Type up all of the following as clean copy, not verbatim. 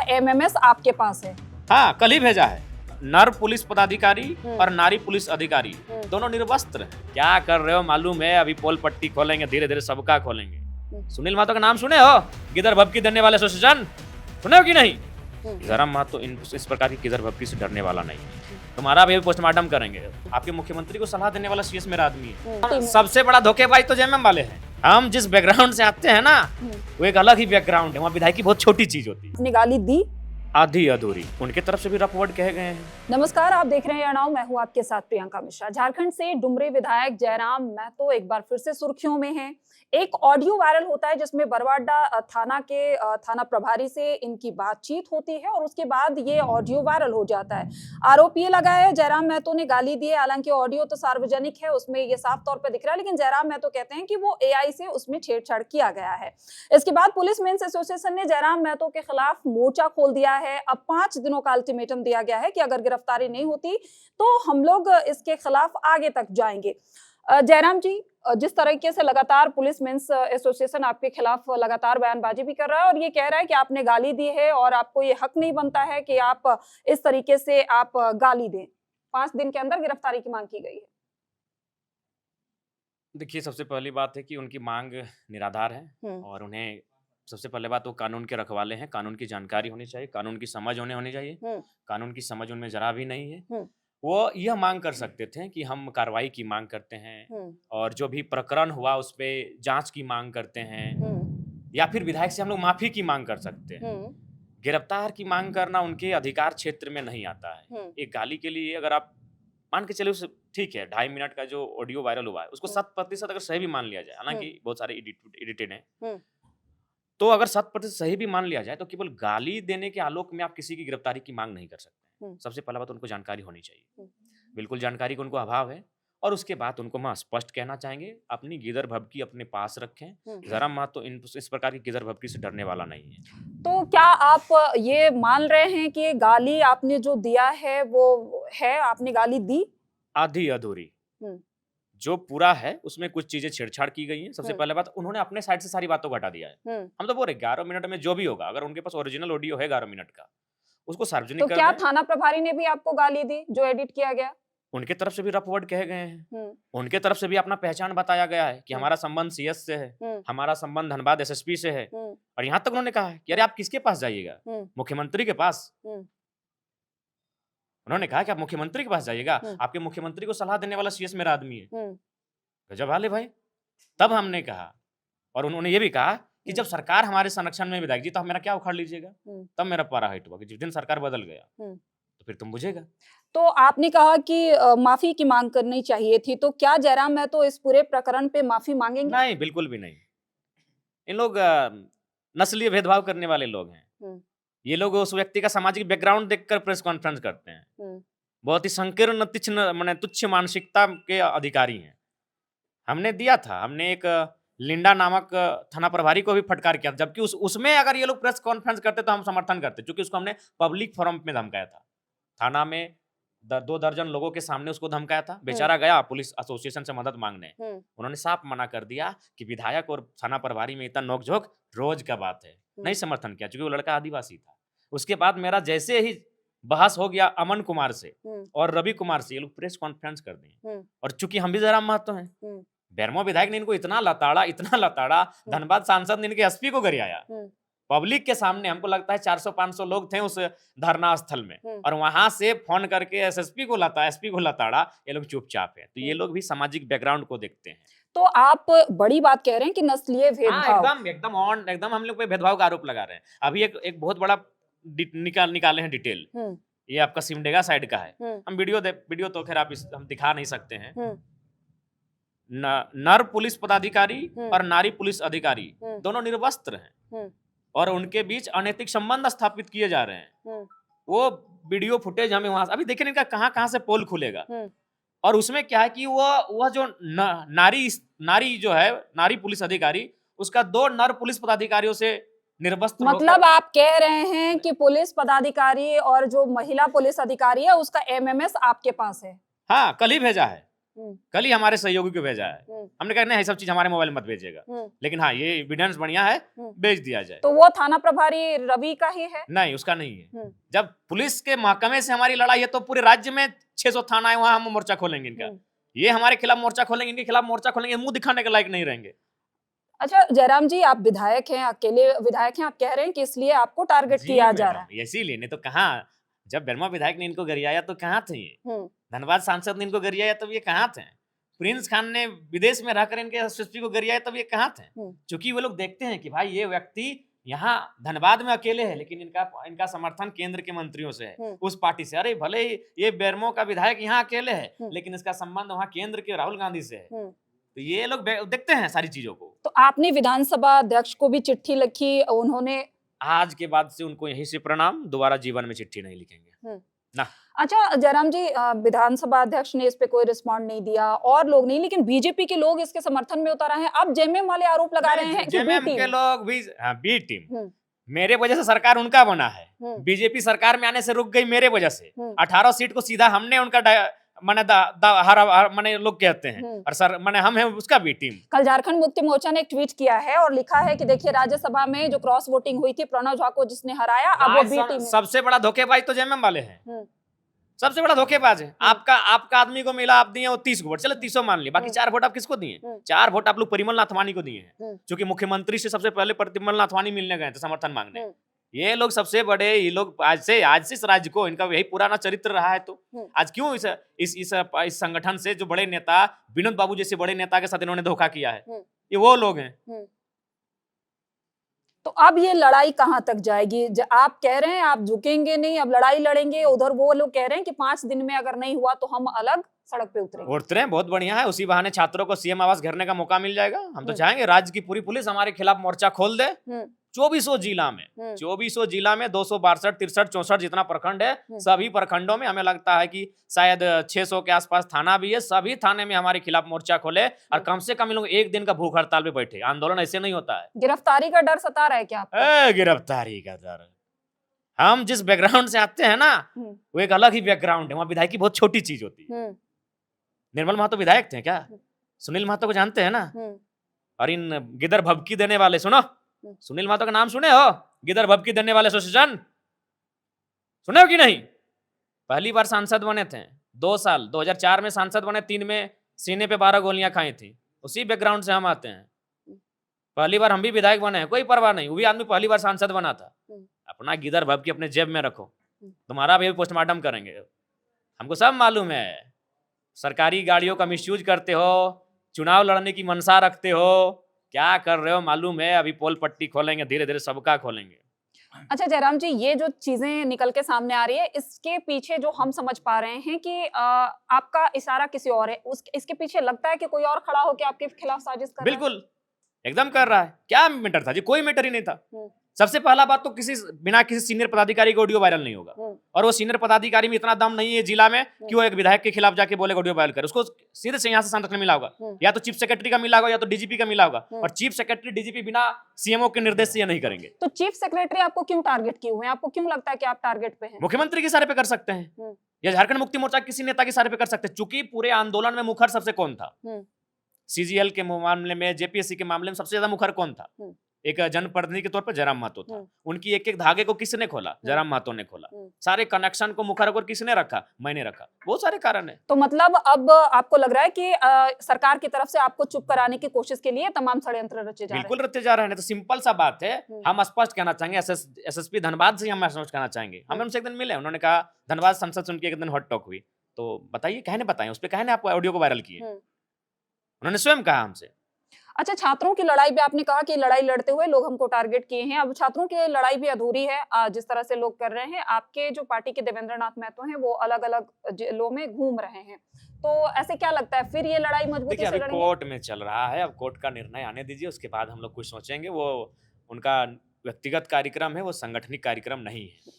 MMS आपके पास है। हाँ, कल ही भेजा है। नर पुलिस पदाधिकारी और नारी पुलिस अधिकारी दोनों निर्वस्त्र हैं। क्या कर रहे हो मालूम है? अभी पोल पट्टी खोलेंगे, धीरे धीरे सबका खोलेंगे। सुनील महतो का नाम सुने हो? किधर भपकी देने वाले एसोसिएशन सुने हो कि नहीं? जयराम महतो इस प्रकार की किधर भपकी से डरने वाला नहीं। तुम्हारा भी पोस्टमार्टम करेंगे। आपके मुख्यमंत्री को सलाह देने वाला सीएस मेरा आदमी है। सबसे बड़ा धोखेबाज तो जेएमएम वाले हैं। हम जिस बैकग्राउंड से आते हैं ना, वो एक अलग ही बैकग्राउंड है। वहाँ विधायकी बहुत छोटी चीज होती है। अपनी गाली दी आधी अधूरी, उनके तरफ से भी रफ वर्ड कहे गए हैं। नमस्कार, आप देख रहे हैं अनाव, मैं हूं आपके साथ प्रियंका मिश्रा। झारखंड से डुमरी विधायक जयराम महतो एक बार फिर से सुर्खियों में हैं। एक ऑडियो वायरल होता है जिसमें बरवाडा थाना के थाना प्रभारी से इनकी बातचीत होती है और उसके बाद ये ऑडियो वायरल हो जाता है। आरोप ये लगा है जयराम महतो ने गाली दी है। हालांकि ऑडियो तो सार्वजनिक है, उसमें ये साफ तौर पर दिख रहा है, लेकिन जयराम महतो कहते हैं कि वो एआई से उसमें छेड़छाड़ किया गया है। इसके बाद पुलिस मेंस एसोसिएशन ने जयराम महतो के खिलाफ मोर्चा खोल दिया है। अब 5 दिनों का अल्टीमेटम दिया गया है कि अगर गिरफ्तारी नहीं होती तो हम लोग इसके खिलाफ आगे तक जाएंगे। जयराम जी, जिस तरीके से लगातार पुलिस मेंस एसोसिएशन आपके खिलाफ लगातार बयानबाजी भी कर रहा है और ये कह रहा है कि आपने गाली दी है और आपको ये हक नहीं बनता है कि आप इस तरीके से आप गाली दें। 5 दिन के अंदर गिरफ्तारी की मांग की गई है। देखिए, सबसे पहली बात है कि उनकी मांग निराधार है और उन्हें सबसे पहले बात वो कानून के रखवाले हैं। कानून की जानकारी होनी चाहिए, कानून की समझ होनी चाहिए। कानून की समझ उनमें जरा भी नहीं है। वो यह मांग कर सकते थे कि हम कार्रवाई की मांग करते हैं और जो भी प्रकरण हुआ उस पर जांच की मांग करते हैं, या फिर विधायक से हम लोग माफी की मांग कर सकते हैं। गिरफ्तार की मांग करना उनके अधिकार क्षेत्र में नहीं आता है। एक गाली के लिए अगर आप मान के चले, ठीक है, 2.5 मिनट का जो ऑडियो वायरल हुआ है उसको 100% अगर सही भी मान लिया जाए, हालांकि बहुत सारे एडिटेड हैं, तो अगर 100% सही भी मान लिया जाए तो केवल गाली देने के आलोक में आप किसी की गिरफ्तारी की मांग नहीं कर सकते। सबसे पहला बात, उनको जानकारी होनी चाहिए। बिल्कुल जानकारी का उनको अभाव है। और उसके बाद उनको मैं स्पष्ट कहना चाहेंगे, अपनी गिदर भभकी अपने पास रखें। जयराम महतो इस प्रकार की गिदर भभकी से डरने वाला नहीं है। तो क्या आप ये मान रहे हैं कि गाली आपने जो दिया है वो है, आपने गाली दी? आधी अधूरी, जो पूरा है उसमें कुछ चीजें छेड़छाड़ की गई हैं। सबसे पहले बात, उन्होंने अपने साइड से सारी बातों को हटा दिया है। हम तो बोल रहे 11 मिनट में जो भी होगा, अगर उनके पास ओरिजिनल ऑडियो है 11 मिनट का, उसको सार्वजनिक कर दें। तो क्या थाना प्रभारी ने भी आपको गाली दी जो एडिट किया गया? उनके तरफ से भी रफ वर्ड कहे गए हैं। उनके तरफ से भी अपना पहचान बताया गया है कि हमारा संबंध सीएस से है, हमारा संबंध धनबाद एसएसपी से है। और यहाँ तक उन्होंने कहा है कि अरे आप किसके पास जाइएगा? मुख्यमंत्री के पास। उन्होंने कहा कि आप मुख्यमंत्री के पास जाइएगा, आपके मुख्यमंत्री को सलाह देने वाला सीएस मेरा आदमी है। गजब हाल है भाई। तब हमने कहा, और उन्होंने ये भी कहा कि जब सरकार हमारे संरक्षण में विधायक जी, तो मेरा क्या उखाड़ लीजिएगा। तब मेरा पारा हाइट हुआ कि जिस दिन सरकार बदल गया तो फिर तुम बुझेगा। तो आपने कहा कि माफी की मांग करनी चाहिए थी, तो क्या जयराम महतो इस पूरे प्रकरण पे माफी मांगेंगे? नहीं, बिल्कुल भी नहीं। इन लोग नस्लीय भेदभाव करने वाले लोग हैं। ये लोग उस व्यक्ति का सामाजिक बैकग्राउंड देखकर प्रेस कॉन्फ्रेंस करते हैं। बहुत ही संकीर्ण तुच्छ मानसिकता के अधिकारी हैं। हमने दिया था, हमने एक लिंडा नामक थाना प्रभारी को भी फटकार किया, जबकि उसमें अगर ये लोग प्रेस कॉन्फ्रेंस करते तो हम समर्थन करते, क्योंकि उसको हमने पब्लिक फोरम में धमकाया था। थाना में 2 दर्जन लोगों के सामने उसको धमकाया था। बेचारा गया पुलिस एसोसिएशन से मदद मांगने, उन्होंने साफ मना कर दिया कि विधायक और थाना प्रभारी में इतना नोकझोंक रोज का बात है। नहीं समर्थन किया, क्योंकि वो लड़का आदिवासी था। उसके बाद मेरा जैसे ही बहस हो गया अमन कुमार से और रवि कुमार से, ये लोग प्रेस कॉन्फ्रेंस कर दिए। और चूंकि हम भी जयराम महतो हैं, बेरमो विधायक ने इनको इतना लताड़ा, धनबाद सांसद ने इनके एसपी को गरियाया पब्लिक के सामने। हमको लगता है 400-500 लोग थे उस धरना स्थल में, और वहां से फोन करके एसएसपी को लताड़ा। ये लोग चुपचाप है। तो ये लोग भी सामाजिक बैकग्राउंड को देखते हैं। तो आप बड़ी बात कह रहे हैं कि नस्लीय भेदभाव, एकदम हम लोग पे भेदभाव का आरोप लगा रहे हैं। अभी एक बहुत बड़ा निकाले हैं डिटेल, ये आपका सिमडेगा साइड का है। हम वीडियो तो खैर हम दिखा नहीं सकते हैं। नर पुलिस पदाधिकारी और नारी पुलिस अधिकारी दोनों निर्वस्त्र हैं और उनके बीच अनैतिक संबंध स्थापित किए जा रहे हैं। वो वीडियो फुटेज हमें वहां अभी देखें, इनका कहां से पोल खुलेगा। और उसमें क्या है कि वह जो नारी जो है, नारी पुलिस अधिकारी, उसका 2 नर पुलिस पदाधिकारियों से निर्वस्त्र, मतलब आप कह रहे हैं कि पुलिस पदाधिकारी और जो महिला पुलिस अधिकारी है उसका एमएमएस आपके पास है? हाँ, कल ही भेजा है। कल ही हमारे सहयोगी को भेजा है। हमने कहा नहीं ये सब चीज हमारे मोबाइल में मत भेजिएगा, लेकिन हाँ ये एविडेंस बढ़िया है, भेज दिया जाए। तो वो थाना प्रभारी रवि का ही है? नहीं, उसका नहीं है। जब पुलिस के महकमे से हमारी लड़ाई है तो पूरे राज्य में 600 थाना है, वहां हम मोर्चा खोलेंगे इनका। ये हमारे खिलाफ मोर्चा खोलेंगे, इनके खिलाफ मोर्चा खोलेंगे, मुंह दिखाने के लायक नहीं रहेंगे। अच्छा जयराम जी, आप विधायक हैं, अकेले विधायक हैं, आप कह रहे हैं कि इसलिए आपको टारगेट किया जा रहा है। इसीलिए, नहीं तो कहाँ, जब वर्मा विधायक ने इनको गरियाया तो कहाँ थे ये? धनबाद सांसद ने इनको गरियाया तब ये कहाँ थे? प्रिंस खान ने विदेश में रहकर इनके एसएसपी को गरियाया तब ये कहाँ थे? क्योंकि वो लोग देखते हैं कि भाई ये व्यक्ति यहाँ धनबाद में अकेले है, लेकिन इनका समर्थन केंद्र के मंत्रियों से है, उस पार्टी से। अरे भले ही ये बेरमो का विधायक यहाँ अकेले है, लेकिन इसका संबंध वहाँ केंद्र के राहुल गांधी से है। तो ये लोग देखते हैं सारी चीजों को। तो आपने विधानसभा अध्यक्ष को भी चिट्ठी लिखी, उन्होंने? आज के बाद से उनको यहीं से प्रणाम, दोबारा जीवन में चिट्ठी नहीं लिखेंगे ना। अच्छा जयराम जी, विधानसभा अध्यक्ष ने इस पे कोई रिस्पॉन्ड नहीं दिया और लोग नहीं, लेकिन बीजेपी के लोग इसके समर्थन में उतर आए हैं। अब जेएमएम वाले आरोप लगा रहे हैं कि जेएमएम के लोग भी, हाँ बी टीम, मेरे वजह से सरकार उनका बना है। बीजेपी सरकार में आने से रुक गई मेरे वजह से। 18 सीट को सीधा हमने उनका माने लोग कहते हैं, और सर माने हम हैं उसका भी टीम। कल झारखंड मुक्ति मोर्चा ने एक ट्वीट किया है और लिखा है कि देखिए राज्यसभा में जो क्रॉस वोटिंग हुई थी, प्रणव झा को जिसने हराया, अब वो बी टीम। सबसे बड़ा धोखेबाज तो जेएमएम वाले हैं, सबसे बड़ा धोखेबाज है। आपका आदमी को मिला, आप दिए वो 30 वोट, चलो 30 मान लिया, बाकी 4 वोट आप किसको दिए? 4 वोट आप लोग परिमल नाथवानी को दिए हैं, क्योंकि मुख्यमंत्री से सबसे पहले परिमल नाथवानी मिलने गए थे समर्थन मांगने। ये लोग सबसे बड़े, ये लोग आज से इस राज्य को, इनका यही पुराना चरित्र रहा है, तो आज क्यों इस संगठन से जो बड़े नेता, विनोद बाबू जैसे बड़े नेता के साथ इन्होंने धोखा किया है, ये वो लोग हैं। तो अब ये लड़ाई कहां तक जाएगी? आप कह रहे हैं आप झुकेंगे नहीं, अब लड़ाई लड़ेंगे, उधर वो लोग कह रहे हैं कि 5 दिन में अगर नहीं हुआ तो हम अलग सड़क पे उतरे। बहुत बढ़िया है, उसी बहाने छात्रों को सीएम आवास घेरने का मौका मिल जाएगा। हम तो चाहेंगे राज्य की पूरी पुलिस हमारे खिलाफ मोर्चा खोल दे। 2400 जिला में 262, 63, 64 जितना प्रखंड है, सभी प्रखंडों में हमें लगता है कि शायद 600 के आसपास थाना भी है, सभी थाने में हमारे खिलाफ मोर्चा खोले और कम से कम लोग 1 दिन का भूख हड़ताल पे बैठे। आंदोलन ऐसे नहीं होता है। गिरफ्तारी का डर सता रहा है क्या आपको? गिरफ्तारी का डर, हम जिस बैकग्राउंड से आते हैं ना, वो एक अलग ही बैकग्राउंड है। वहाँ विधायकी बहुत छोटी चीज होती है। निर्मल महतो विधायक थे क्या? सुनील महतो को जानते हैं ना? और इन गिदर भभकी देने वाले, सुनो, सुनील महतो का नाम सुने हो? गिदर भभकी देने वाले एसोसिएशन सुने हो कि नहीं? पहली बार सांसद बने थे 2 साल, 2004 में सांसद बने, 3 में सीने पे 12 गोलियां खाई थी। उसी बैकग्राउंड से हम आते हैं। पहली बार हम भी विधायक बने हैं, कोई परवाह नहीं। वो भी आदमी पहली बार सांसद बना था। अपना गिदर भभकी अपने जेब में रखो, तुम्हारा भी पोस्टमार्टम करेंगे। हमको सब मालूम है। सरकारी गाड़ियों का मिसयूज करते हो, चुनाव लड़ने की मनसा रखते हो, क्या कर रहे हो मालूम है। अभी पोल पट्टी खोलेंगे, धीरे धीरे सबका खोलेंगे। अच्छा जयराम जी, ये जो चीजें निकल के सामने आ रही है, इसके पीछे जो हम समझ पा रहे हैं कि आपका इशारा किसी और है, इसके पीछे लगता है कि कोई और खड़ा होकर आपके खिलाफ साजिश कर रहा है? बिल्कुल, एकदम कर रहा है। क्या मैटर था जी? कोई मैटर ही नहीं था। सबसे पहला बात तो बिना किसी सीनियर पदाधिकारी का ऑडियो वायरल नहीं होगा, और वो सीनियर पदाधिकारी में इतना दम नहीं है जिला में कि वो एक विधायक के खिलाफ जाके बोले ऑडियो वायरल करे। उसको सीधे से यहाँ से संरक्षण मिला होगा, या तो चीफ सेक्रेटरी का मिला होगा, या तो डीजीपी का मिला होगा। और चीफ सेक्रेटरी डीजीपी बिना सीएमओ के निर्देश से ये नहीं करेंगे। तो चीफ सेक्रेटरी आपको क्यों टारगेट किए हुए हैं? आपको क्यों लगता है कि आप टारगेट पे हैं? मुख्यमंत्री के इशारे पे कर सकते हैं, या झारखंड मुक्ति मोर्चा किसी नेता के इशारे पे कर सकते हैं। चूंकि पूरे आंदोलन में मुखर सबसे कौन था? सीजीएल के मामले में, जेपीएससी के मामले में सबसे ज्यादा मुखर कौन था? एक जनप्रतिनिधि के तौर पर जयराम महतो था। उनकी एक एक धागे को किसने खोला? जयराम महतो ने खोला। सारे कनेक्शन को मुखर होकर किसने रखा? मैंने रखा। बहुत सारे कारण है। तो मतलब अब आपको लग रहा है कि सरकार की तरफ से आपको चुप कराने की कोशिश के लिए तमाम षड्यंत्र रचे जा रहे हैं? बिल्कुल रचे जा रहे हैं। तो सिंपल सा बात है, हम स्पष्ट कहना चाहेंगे, एसएसपी धनबाद से हम स्पष्ट कहना चाहेंगे। हम उनसे एक दिन मिले, उन्होंने कहा धनबाद संसद से उनकी एक दिन हॉट टॉक हुई, तो बताइए कहने बताएं, उस पर कहने आप ऑडियो को वायरल किए, उन्होंने स्वयं कहा हमसे। अच्छा, छात्रों की लड़ाई पे आपने कहा कि लड़ाई लड़ते हुए लोग हमको टारगेट किए हैं। अब छात्रों की लड़ाई भी अधूरी है, जिस तरह से लोग कर रहे हैं। आपके जो पार्टी के देवेंद्र नाथ महतो हैं, वो अलग अलग जिलों में घूम रहे हैं, तो ऐसे क्या लगता है फिर ये लड़ाई मजबूती से लड़ेंगे? कोर्ट में चल रहा है, अब कोर्ट का निर्णय आने दीजिए, उसके बाद हम लोग कुछ सोचेंगे। वो उनका व्यक्तिगत कार्यक्रम है, वो संगठनिक कार्यक्रम नहीं है।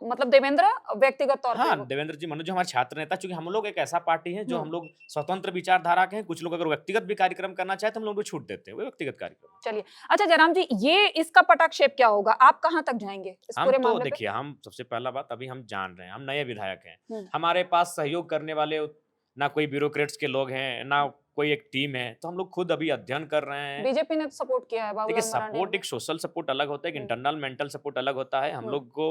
मतलब देवेंद्र व्यक्तिगत तौर पर, देवेंद्र जी मनोज हमारे छात्र नेता, चूंकि हम लोग एक ऐसा पार्टी है जो हम लोग स्वतंत्र विचारधारा के हैं। कुछ लोग अगर व्यक्तिगत भी कार्यक्रम करना चाहे तो हम लोग छूट देते हैं, वो व्यक्तिगत कार्यक्रम। चलिए, अच्छा जयराम जी, ये इसका पटाक्षेप क्या होगा? आप कहां तक जाएंगे इस पूरे मामले पे? देखिए, हम सबसे पहला बात, अभी हम जान रहे हैं, हम नए विधायक हैं, हमारे पास सहयोग करने वाले ना कोई ब्यूरोक्रेट्स के लोग हैं, ना कोई एक टीम है, तो हम लोग खुद अभी अध्ययन कर रहे हैं। बीजेपी ने तो सपोर्ट किया है देखिए, बाबूलाल मरांडी सपोर्ट ने। एक सोशल सपोर्ट अलग होता है, एक इंटरनल मेंटल सपोर्ट अलग होता है। हम हम्म। लोग को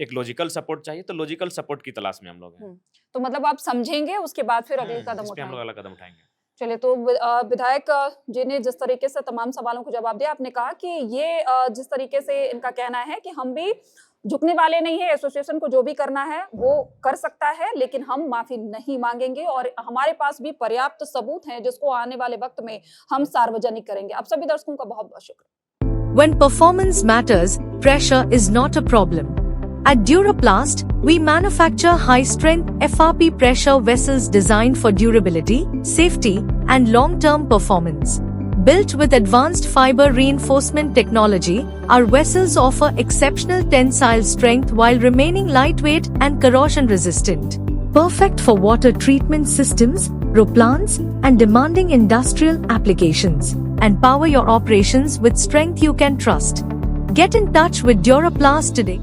एक लॉजिकल सपोर्ट चाहिए, तो लॉजिकल सपोर्ट की तलाश में हम लोग हैं। तो मतलब आप समझेंगे उसके बाद फिर अगले कदम इस पे हम लोग उठाएंगे। अगला कदम उठाएंगे। चलिए, तो विधायक जी ने जिस तरीके से तमाम सवालों को जवाब दिया, आपने कहा कि ये जिस तरीके से इनका कहना है कि हम भी झुकने वाले नहीं है, एसोसिएशन को जो भी करना है वो कर सकता है, लेकिन हम माफी नहीं मांगेंगे और हमारे पास भी पर्याप्त सबूत हैं जिसको आने वाले वक्त में हम सार्वजनिक करेंगे। आप सभी दर्शकों का बहुत बहुत शुक्रिया। When performance matters, pressure is not a problem. At Duraplast, we manufacture high-strength FRP pressure vessels designed for durability, safety, and long-term performance. Built with advanced fiber reinforcement technology, our vessels offer exceptional tensile strength while remaining lightweight and corrosion-resistant. Perfect for water treatment systems, roplants, and demanding industrial applications. And power your operations with strength you can trust. Get in touch with Duraplast today.